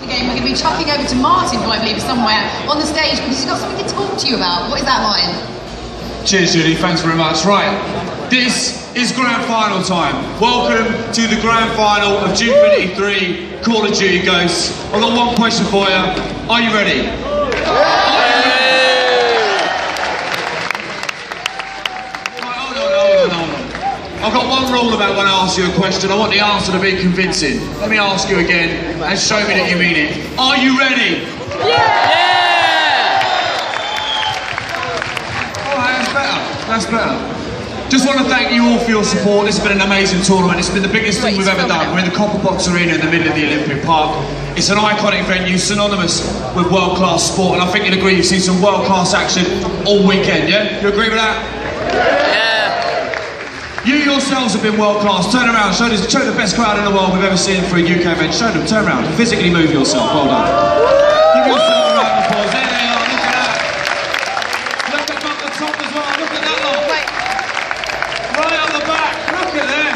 Again, we're going to be chucking over to Martin, who I believe is somewhere on the stage because he's got something to talk to you about. What is that, Martin? Cheers, Judy. Thanks very much. Right, this is grand final time. Welcome to the grand final of Gfinity 3 Call of Duty Ghosts. I've got one question for you. Are you ready? I've got one rule about when I ask you a question. I want the answer to be convincing. Let me ask you again and show me that you mean it. Are you ready? Yeah! Alright, that's better. Just want to thank you all for your support. This has been an amazing tournament. It's been the biggest thing we've ever done. We're in the Copper Box Arena in the middle of the Olympic Park. It's an iconic venue, synonymous with world-class sport, and I think you'd agree you've seen some world-class action all weekend, yeah? You agree with that? You yourselves have been world-class. Turn around, show the best crowd in the world we've ever seen for a UK event. Show them, turn around, physically move yourself. Well done. Give yourself a round of applause. There they are, look at that. Look at the top as well, look at that lot. Right on the back, look at them.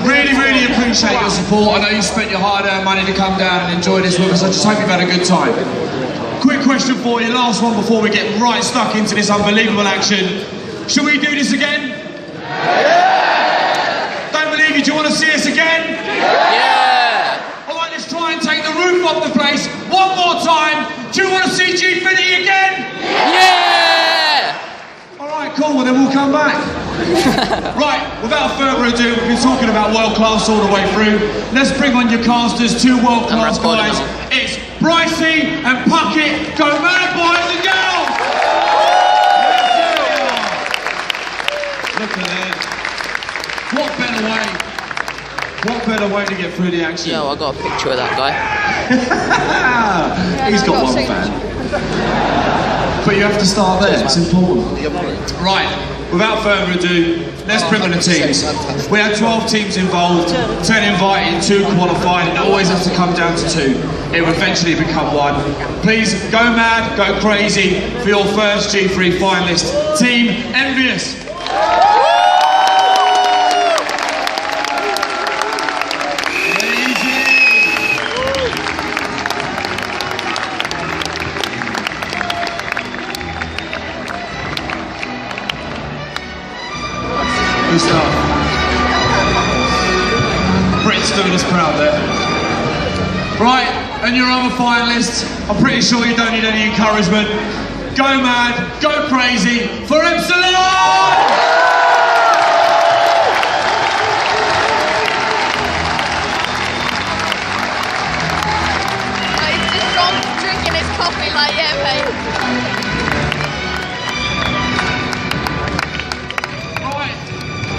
Really, really appreciate your support. I know you spent your hard-earned money to come down and enjoy this with us. I just hope you've had a good time. Quick question for you, last one before we get right stuck into this unbelievable action. Should we do this again? Yeah! Don't believe you, do you want to see us again? Yeah! Alright, let's try and take the roof off the place one more time. Do you want to see Gfinity again? Yeah! Alright, cool, well then we'll come back. Right, without further ado, we've been talking about world class all the way through. Let's bring on your casters, two world class guys. It's Brycey and Puckett. Go mad, boys and girls! Look at them. What better way to get through the action? Yo, I got a picture of that guy. He's got one fan. But you have to start there, it's important. Right, without further ado, let's bring on the teams. We had 12 teams involved, 10 invited, 2 qualified, and it always has to come down to 2. It will eventually become 1. Please go mad, go crazy for your first G3 finalist, Team Envious. Good stuff. Brit's doing us proud there. Right, and your other finalists, I'm pretty sure you don't need any encouragement. Go mad, go crazy for Epsilon! He's just gone drinking his coffee like, yeah, mate.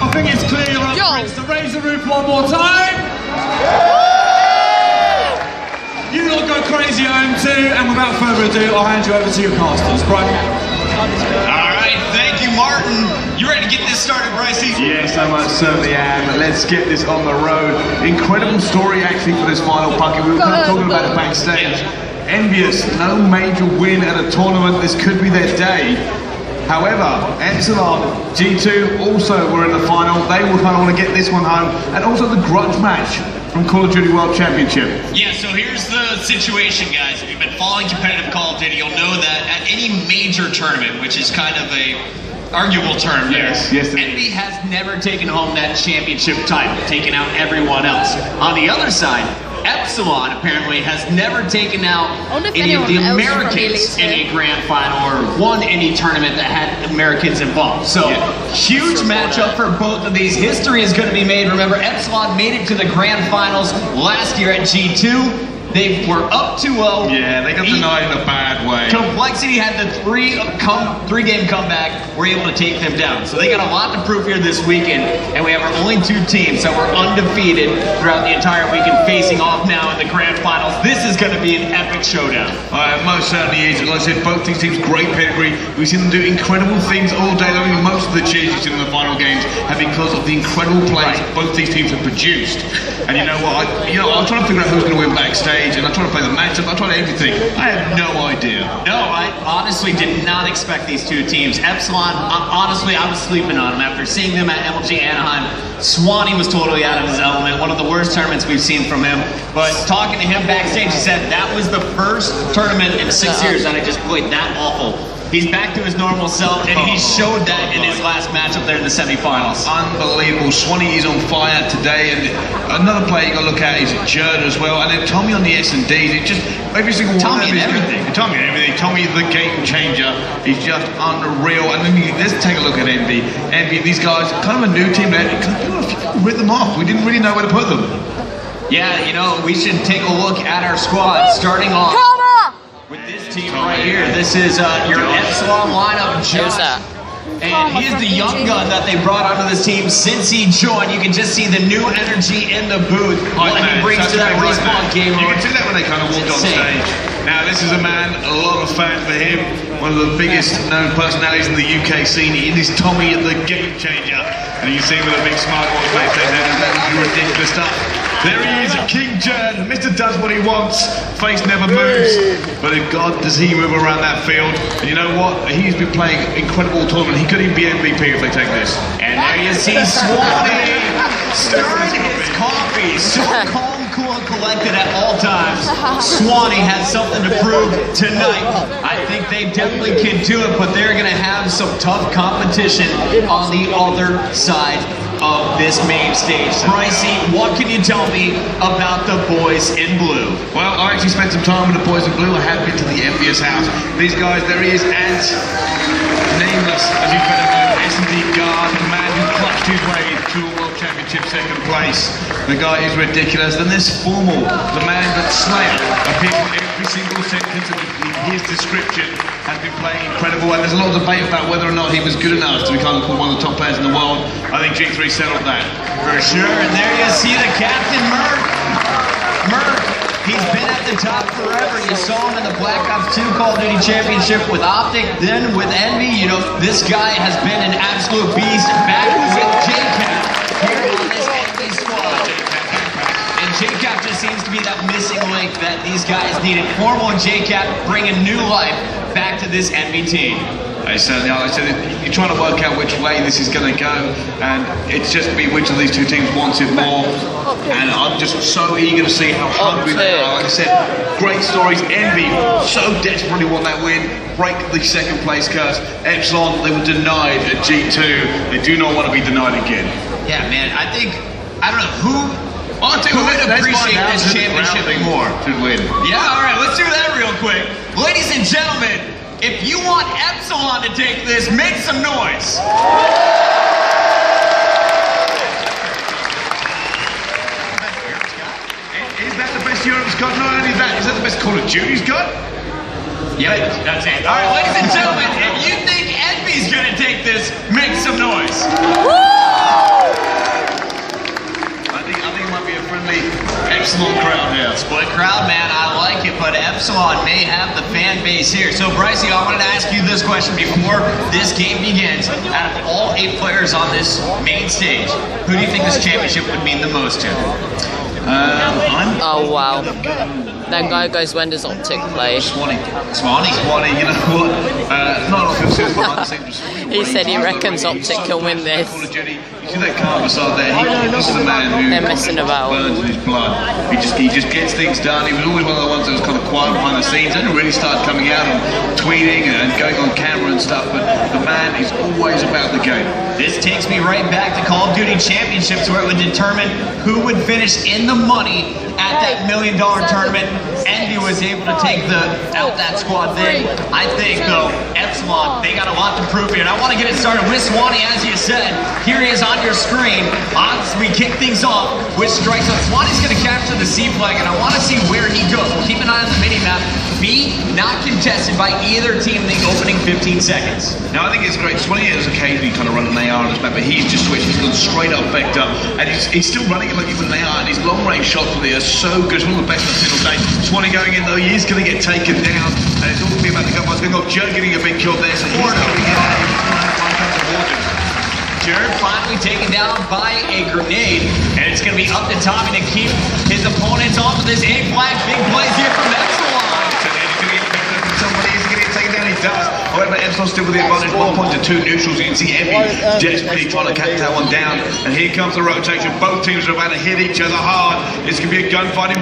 I think it's clear you're up, Prince, to raise the roof one more time. You lot go crazy at home too, and without further ado, I'll hand you over to your casters. Brian. Alright, thank you, Martin. You ready to get this started, Brycey? Yes, I most certainly am. Let's get this on the road. Incredible story actually for this final Puckett. We were kind of talking about it backstage. Envious, no major win at a tournament. This could be their day. However, Epsilon, G2 also were in the final. They will kind of want to get this one home. And also the grudge match from Call of Duty World Championship. Yeah, so here's the situation, guys. If you've been following competitive Call of Duty, you'll know that at any major tournament, which is kind of a arguable term there, Envy has never taken home that championship title, taking out everyone else. On the other side, Epsilon apparently has never taken out any of the Americans in a grand final or won any tournament that had Americans involved. So, huge matchup for both of these. History is going to be made. Remember, Epsilon made it to the grand finals last year at G2. They were up 2-0. Yeah, they got denied in a bad way. Complexity had the three-game comeback. We're able to take them down. So they got a lot to prove here this weekend, and we have our only 2 teams that were undefeated throughout the entire weekend, facing off now in the grand finals. This is going to be an epic showdown. Most certainly is. Like I said, both these teams, great pedigree. We've seen them do incredible things all day long. Most of the cheers you've seen in the final games have been because of the incredible plays both these teams have produced. And you know what? I'm trying to figure out who's going to win backstage. stage, and I tried to play the matchup, I tried everything. I had no idea. No, I honestly did not expect these two teams. Epsilon, honestly, I was sleeping on them after seeing them at MLG Anaheim. Swanee was totally out of his element, one of the worst tournaments we've seen from him. But talking to him backstage, he said that was the first tournament in 6 years that I just played that awful. He's back to his normal self, and he showed that in his last matchup there in the semifinals. Unbelievable. Swanee is on fire today, and another player you got to look at is Jerd as well. And then Tommy on the S&Ds. It just every single one of them is everything. Tommy and everything. Tommy the game changer. He's just unreal. And then let's take a look at Envy. Envy, these guys, kind of a new team. People writ them off. We didn't really know where to put them. Yeah, you know, we should take a look at our squad, starting off with this team right here. This is your Epsilon lineup, Josh. And he is the young gun that they brought onto this team since he joined. You can just see the new energy in the booth, what he brings to that respawn game. You can see that when they kind of walked on stage. Now, this is a man, a lot of fans for him, one of the biggest known personalities in the UK scene. It is Tommy the game changer. And you can see with a big smile on his face, that was ridiculous stuff. There he is, King Jerd. Mr. does what he wants. Face never moves. But if God does he move around that field. And you know what? He's been playing incredible tournament. He could even be MVP if they take this. And there you see Swanee stirring his coffee. So calm, cool, and collected at all times. Swanee has something to prove tonight. I think they definitely can do it, but they're going to have some tough competition on the other side of this main stage. Brycey, what can you tell me about the boys in blue? Well, I actually spent some time with the boys in blue. I have been to the Envious house. These guys, there he is, Ant, nameless, as you better know, S&D guard, the man who clutched his way to a World Championship second place. The guy is ridiculous. Then there's Formal, the man that Slayer appears in every single sentence of his description, has been playing incredible, and there's a lot of debate about whether or not he was good enough to become one of the top players in the world. I think G3 settled that. For sure, and there you see the captain, Merc. He's been at the top forever. You saw him in the Black Ops 2 Call of Duty Championship with Optic, then with Envy. You know, this guy has been an absolute beast, back with JCap here on this Envy squad. And JCap just seems to be that missing link that these guys needed. Formal and JCap bringing new life back to this Envy team. I said, you're trying to work out which way this is going to go, and it's just be which of these two teams wants it more. And I'm just so eager to see how hungry they are. Like I said, great stories. Envy so desperately want that win, break the second place curse. Epsilon, they were denied at G2. They do not want to be denied again. Yeah, man. I don't know who would appreciate this championship more. Should win. Yeah, all right. Let's do that real quick, ladies and gentlemen. If you want Epsilon to take this, make some noise. Is that the best Europe's got? Not only that, is that the best Call of Duty's got? Yep, that's it. All right, ladies and gentlemen, if you think Envy's gonna take this, make some noise. I think it might be a friendly Epsilon crowd here. Split crowd, man, I like it, but Epsilon may have the fan base here. So, Brycey, I wanted to ask you this question before this game begins. Out of all 8 players on this main stage, who do you think this championship would mean the most to? Oh wow. That guy goes, when does Optic play? Swanee, you know what? Not a lot of people say this, but I think Swanee. He said he reckons Optic can win this. Call of Duty. You see that car beside there? This is the man who They're messing about. burns in his blood. He just gets things done. He was always one of the ones that was kind of quiet behind the scenes. Only really started coming out and tweeting and going on camera and stuff. But the man is always about the game. This takes me right back to Call of Duty Championships, where it would determine who would finish in the money at that $1 million tournament. Envy was able to take out that squad thing. I think, though, Epsilon, they got a lot to prove here. And I want to get it started with Swanee, as you said. Here he is on your screen. We kick things off with strikes up. Swanee's going to capture the C flag, and I want to see where he goes. We'll keep an eye on the mini-map. B, not contested by either team in the opening 15 seconds. Now, I think it's great. Swanee has occasionally kind of run an AR on his map, but he's just switched. He's gone straight up Vector, and he's still running it like he's an AR, and his long-range shots really are so good. It's one of the best I've seen all day. Swanee going in, though, he is going to get taken down, and it's all going to be about the gunfights going off. Joe getting a big kill there, so he's going to get Jared finally taken down by a grenade, and it's going to be up to Tommy to keep his opponents off of this A-flag. Big plays here from Epsilon. Somebody is going to get taken down, he does. However, Epsilon still with the advantage, 1 point to 2 neutrals. You can see Envy desperately trying to catch that one down. And here comes the rotation. Both teams are about to hit each other hard. It's going to be a gunfight in